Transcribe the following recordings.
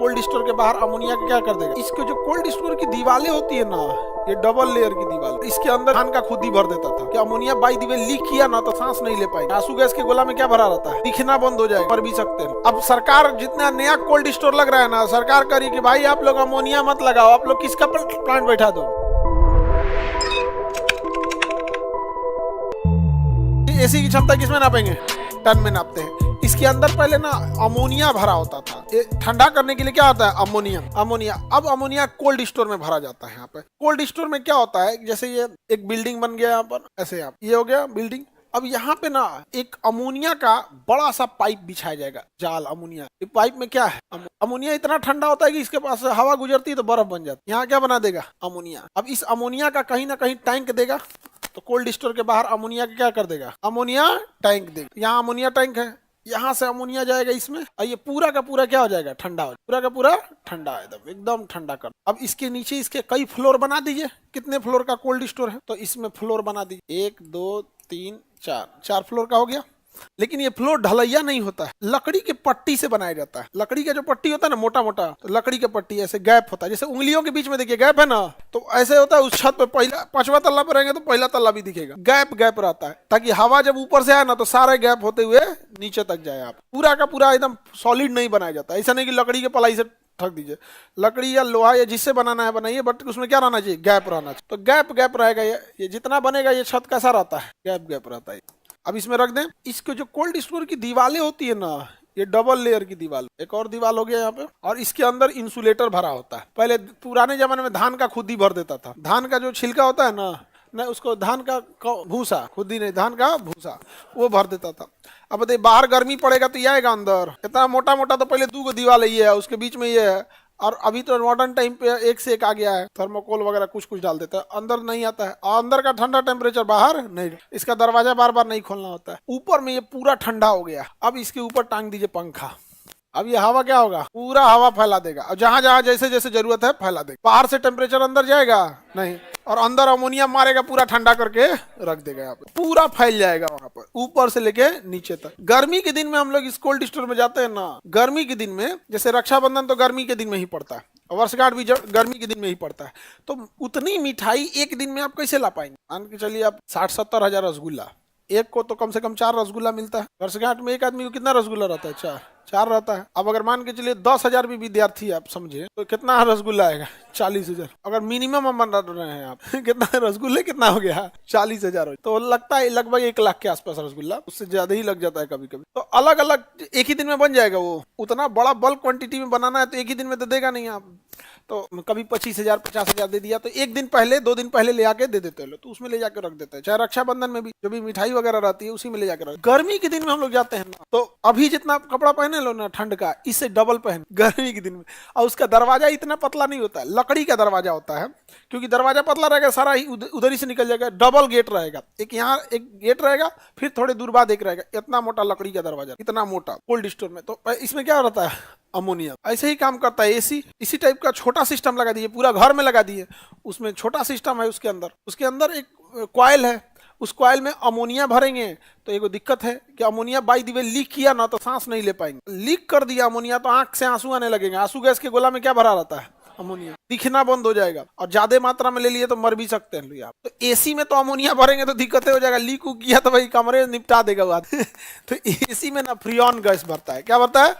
Cold store के बाहर ammonia क्या कर देगा, इसके जो कोल्ड स्टोर की दीवारें होती है ना, ये डबल लेयर की दीवार, इसके अंदर धान का खुद ही भर देता था कि ammonia by the way leak किया ना तो सांस नहीं ले पाएंगे। आंसू गैस के गोला में क्या भरा रहता है, दिखना बंद हो जाएगा, मर भी सकते हैं। अब सरकार जितना नया कोल्ड स्टोर लग रहा है ना, सरकार करी कि भाई आप लोग अमोनिया मत लगाओ, आप लोग किसका प्लांट बैठा दो। एसी की क्षमता किसमें नापेंगे, टन में नापते हैं। इसके अंदर पहले ना अमोनिया भरा होता था, ठंडा करने के लिए क्या होता है, अमोनिया। अब अमोनिया कोल्ड स्टोर में भरा जाता है। यहाँ पे कोल्ड स्टोर में क्या होता है, जैसे ये एक बिल्डिंग बन गया यहाँ पर, ऐसे यहाँ ये हो गया बिल्डिंग। अब यहाँ पे ना एक अमोनिया का बड़ा सा पाइप बिछाया जाएगा, जाल अमोनिया। ये पाइप में क्या है, अमोनिया इतना ठंडा होता है कि इसके पास हवा गुजरती है तो बर्फ बन जाती है। यहाँ क्या बना देगा, अमोनिया। अब इस अमोनिया का कहीं ना कहीं टैंक देगा, तो कोल्ड स्टोर के बाहर अमोनिया का क्या कर देगा, अमोनिया टैंक देगा। यहाँ अमोनिया टैंक है, यहाँ से अमोनिया जाएगा इसमें, और ये पूरा का पूरा क्या हो जाएगा, ठंडा हो, पूरा का पूरा ठंडा, एकदम ठंडा कर। अब इसके नीचे इसके कई फ्लोर बना दीजिए। कितने फ्लोर का कोल्ड स्टोर है, तो इसमें फ्लोर बना दीजिए, 1 2 3 4 फ्लोर का हो गया। लेकिन ये फ्लोर ढलैया नहीं होता है, लकड़ी के पट्टी से बनाया जाता है। लकड़ी का जो पट्टी होता है ना, मोटा मोटा, तो लकड़ी के पट्टी ऐसे गैप होता है, जैसे उंगलियों के बीच में देखिए गैप है ना, तो ऐसे होता है। उस छत पे पहला 5वां तल्ला पे रहेंगे तो पहला तल्ला भी दिखेगा, गैप रहता है, ताकि हवा जब ऊपर से आए ना तो सारे गैप होते हुए नीचे तक जाए। आप पूरा का पूरा एकदम सॉलिड नहीं बनाया जाता। ऐसा नहीं कि लकड़ी के पलाई से ठग दीजिए, लकड़ी या लोहा या जिससे बनाना है बनाइए, बट उसमें क्या रहना चाहिए, गैप रहना चाहिए। तो गैप रहेगा, ये जितना बनेगा ये छत कैसा रहता है, गैप रहता है। अब इसमें रख दें। इसके जो कोल्ड स्टोर की दीवारें होती है ना, ये डबल लेयर की दीवार, एक और दीवार हो गया यहाँ पे, और इसके अंदर इंसुलेटर भरा होता है। पहले पुराने जमाने में धान का खुद ही भर देता था, धान का जो छिलका होता है ना उसको धान का भूसा, खुद ही नहीं, धान का भूसा वो भर देता था। अब बताइए बाहर गर्मी पड़ेगा तो ये आएगा अंदर, इतना मोटा मोटा, तो पहले 2 दीवार ये है, उसके बीच में ये है। और अभी तो मॉडर्न टाइम पे एक से एक आ गया है, थर्मोकोल वगैरह कुछ डाल देता है, अंदर नहीं आता है, और अंदर का ठंडा टेम्परेचर बाहर नहीं, इसका दरवाजा बार बार नहीं खोलना होता है। ऊपर में ये पूरा ठंडा हो गया। अब इसके ऊपर टांग दीजिए पंखा। अब ये हवा क्या होगा, पूरा हवा फैला देगा, और जहां जहां जैसे जैसे जरूरत है फैला देगा। बाहर से टेम्परेचर अंदर जाएगा नहीं, और अंदर अमोनिया मारेगा, पूरा ठंडा करके रख देगा। यहाँ पे पूरा फैल जाएगा वहां पर, ऊपर से लेके नीचे तक। गर्मी के दिन में हम लोग इस कोल्ड स्टोर में जाते हैं ना, गर्मी के दिन में, जैसे रक्षाबंधन तो गर्मी के दिन में ही पड़ता है, वर्षगांठ भी गर्मी के दिन में ही पड़ता है, तो उतनी मिठाई एक दिन में आप कैसे ला पाएंगे। मान के चलिए आप 60-70 हजार रसगुल्ला, एक को तो कम से कम 4 रसगुल्ला मिलता है। वर्षगांठ में एक आदमी को कितना रसगुल्ला रहता है, 4 रहता है। अब अगर मान के चलिए 10,000 भी विद्यार्थी आप समझे, तो कितना रसगुल्ला आएगा, 40,000। अगर मिनिमम हम बना रहे हैं आप कितना रसगुल्ले, कितना हो गया, 40,000। तो लगता है लगभग 1 लाख के आसपास रसगुल्ला, उससे ज्यादा ही लग जाता है कभी कभी। तो अलग अलग एक ही दिन में बन जाएगा। वो उतना बड़ा बल्क क्वांटिटी में बनाना है तो एक ही दिन में तो देगा नहीं आप, तो कभी 25,000 50,000 दे दिया, तो एक दिन पहले 2 दिन पहले ले आके दे देते हैं, तो उसमें ले जाकर रख देते हैं। चाहे रक्षाबंधन में भी जो भी मिठाई वगैरह रहती है उसी में ले जाकर रख। गर्मी के दिन में हम लोग जाते हैं ना, तो अभी जितना कपड़ा पहने लो ना ठंड का, इससे डबल पहन गर्मी के दिन में। और उसका दरवाजा इतना पतला नहीं होता है, लकड़ी का दरवाजा होता है, क्योंकि दरवाजा पतला रहेगा, सारा ही उधर ही से निकल जाएगा। डबल गेट रहेगा, एक यहाँ एक गेट रहेगा, फिर थोड़े दूर बाद एक रहेगा। इतना मोटा लकड़ी का दरवाजा, इतना मोटा कोल्ड स्टोर में। तो इसमें क्या रहता है, अमोनिया। ऐसे ही काम करता है एसी। इसी टाइप का छोटा सिस्टम लगा दिए, पूरा घर में लगा दिए, उसमें छोटा सिस्टम है। उसके अंदर एक कॉइल है, उस कॉइल में अमोनिया भरेंगे। तो एक दिक्कत है कि ammonia by the way leak किया ना तो सांस नहीं ले पाएंगे। लीक कर दिया अमोनिया तो आंख से आंसू आने लगेंगे। आंसू गैस के गोला में क्या भरा रहता है, अमोनिया, दिखना बंद हो जाएगा, और ज्यादा मात्रा में ले लिए तो मर भी सकते हैं आप। तो एसी में तो अमोनिया भरेंगे तो दिक्कतें हो जाएगा, लीक किया तो भाई कमरे निपटा देगा बात तो एसी में ना फ्रियॉन गैस भरता है। क्या भरता है,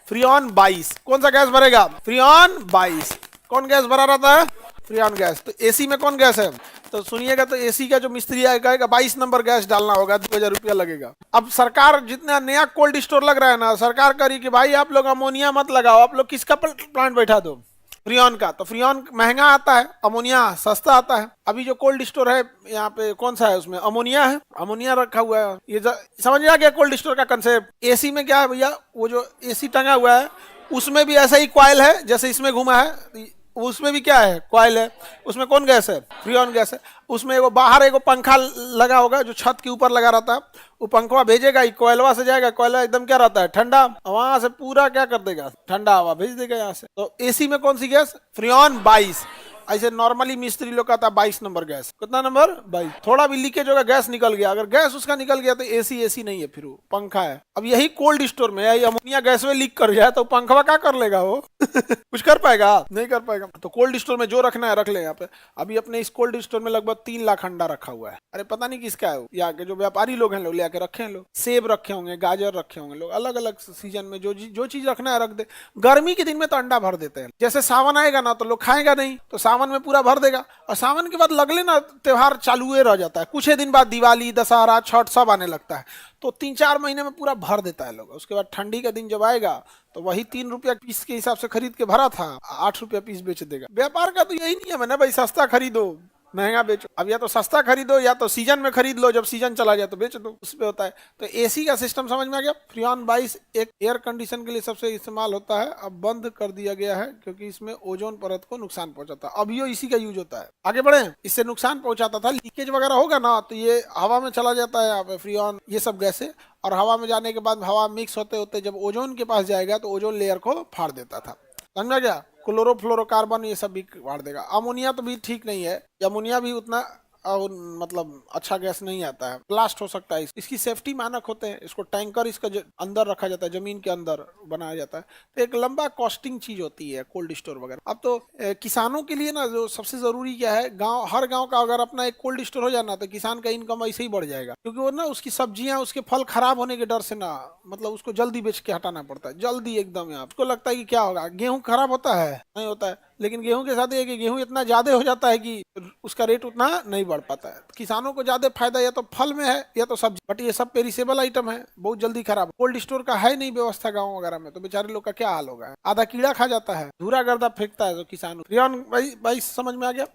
फ्रियॉन 22। कौन सा गैस भरेगा, फ्रियॉन 22। कौन गैस भरा रहता है, फ्रियॉन गैस। तो एसी में कौन गैस है, तो सुनिएगा, तो एसी का जो मिस्त्री आएगा 22 नंबर गैस डालना होगा, 2,000 रुपया लगेगा। अब सरकार जितना नया कोल्ड स्टोर लग रहा है ना, सरकार करी कि भाई आप लोग अमोनिया मत लगाओ, आप लोग किसका प्लांट बैठा दो, फ्रियॉन का। तो फ्रियॉन महंगा आता है, अमोनिया सस्ता आता है। अभी जो कोल्ड स्टोर है यहाँ पे कौन सा है, उसमें अमोनिया है, अमोनिया रखा हुआ है। ये समझ आ गया कोल्ड स्टोर का कंसेप्ट। एसी में क्या है भैया, वो जो एसी टंगा हुआ है उसमें भी ऐसा ही कॉइल है जैसे इसमें घुमा है, उसमें भी क्या है, कॉइल है। उसमें कौन गैस है, फ्रियॉन गैस है। उसमें एगो बाहर एगो पंखा लगा होगा जो छत के ऊपर लगा रहता है, वो पंखा भेजेगा, कोयलवा से जाएगा, कोयला एकदम क्या रहता है, ठंडा, वहां से पूरा क्या कर देगा, ठंडा हवा भेज देगा यहाँ से। तो एसी में कौन सी गैस, फ्रियॉन 22। ऐसे नॉर्मली मिस्त्री लोग का था 22 नंबर गैस, कितना नंबर 22, थोड़ा भी लीकेज होगा गैस निकल गया, अगर गैस उसका निकल गया तो एसी एसी नहीं है, फिर वो पंखा है। अब यही कोल्ड स्टोर में अमोनिया गैस में लीक कर जाए तो पंखा क्या कर लेगा वो कुछ कर पाएगा? नहीं कर पाएगा। तो कोल्ड स्टोर में जो रखना है रख ले। यहाँ पे अभी अपने इस कोल्ड स्टोर में लगभग 3 लाख अंडा रखा हुआ है। अरे पता नहीं किसका है, यहाँ के जो व्यापारी लोग हैं लोग ले आके रखे हैं, लोग सेब रखे होंगे, गाजर रखे होंगे, लोग अलग अलग सीजन में जो चीज रखना है रख दे। गर्मी के दिन में तो अंडा भर देते हैं, जैसे सावन आएगा ना तो लोग खाएगा नहीं, तो सावन में पूरा भर देगा, और सावन के बाद लगले ना त्योहार चालू रह जाता है, कुछ ही दिन बाद दिवाली दशहरा छठ सब आने लगता है, तो 3-4 महीने में पूरा भर देता है लोग। उसके बाद ठंडी का दिन जब आएगा तो वही 3 रुपया पीस के हिसाब से खरीद के भरा था 8 रुपया पीस बेच देगा। व्यापार का तो यही नियम है ना भाई, सस्ता खरीदो महंगा बेचो। अब या तो सस्ता खरीदो या तो सीजन में खरीद लो, जब सीजन चला जाए तो बेच दो, उस पे होता है। तो एसी का सिस्टम समझ में आ गया। फ्रियॉन 22 एक एयर कंडीशन के लिए सबसे इस्तेमाल होता है, अब बंद कर दिया गया है क्योंकि इसमें ओजोन परत को नुकसान पहुंचाता है। अभी इसी का यूज होता है। आगे बढ़े, इससे नुकसान पहुंचाता था, लीकेज वगैरह होगा ना तो ये हवा में चला जाता है। यहाँ पे फ्रियॉन ये सब गैसें, और हवा में जाने के बाद हवा मिक्स होते होते जब ओजोन के पास जाएगा तो ओजोन लेयर को फाड़ देता था। समझा गया? क्लोरोफ्लोरोकार्बन ये सब भी फाड़ देगा। अमोनिया तो भी ठीक नहीं है, अमोनिया भी उतना मतलब अच्छा गैस नहीं आता है, ब्लास्ट हो सकता है। इसकी सेफ्टी मानक होते हैं, इसको टैंकर इसका अंदर रखा जाता है, जमीन के अंदर बनाया जाता है, तो एक लंबा कॉस्टिंग चीज होती है कोल्ड स्टोर वगैरह। अब तो किसानों के लिए ना जो सबसे जरूरी क्या है, गांव हर गांव का अगर अपना एक कोल्ड स्टोर हो जाना तो किसान का इनकम ऐसे ही बढ़ जाएगा, क्योंकि वो ना उसकी सब्जियां उसके फल खराब होने के डर से ना, मतलब उसको जल्दी बेच के हटाना पड़ता है, जल्दी एकदम। यहाँ उसको लगता है कि क्या होगा, गेहूं खराब होता है, नहीं होता है, लेकिन गेहूं के साथ ये कि गेहूं इतना ज्यादा हो जाता है कि उसका रेट उतना नहीं बढ़ पाता है। किसानों को ज्यादा फायदा या तो फल में है या तो सब्जी, बट ये सब पेरिसेबल आइटम है, बहुत जल्दी खराब। कोल्ड स्टोर का है नहीं व्यवस्था गाँव वगैरह में, तो बेचारे लोग का क्या हाल होगा, आधा कीड़ा खा जाता है, धूरा गर्दा फेंकता है तो किसान। फ्रियॉन भाई समझ में आ गया?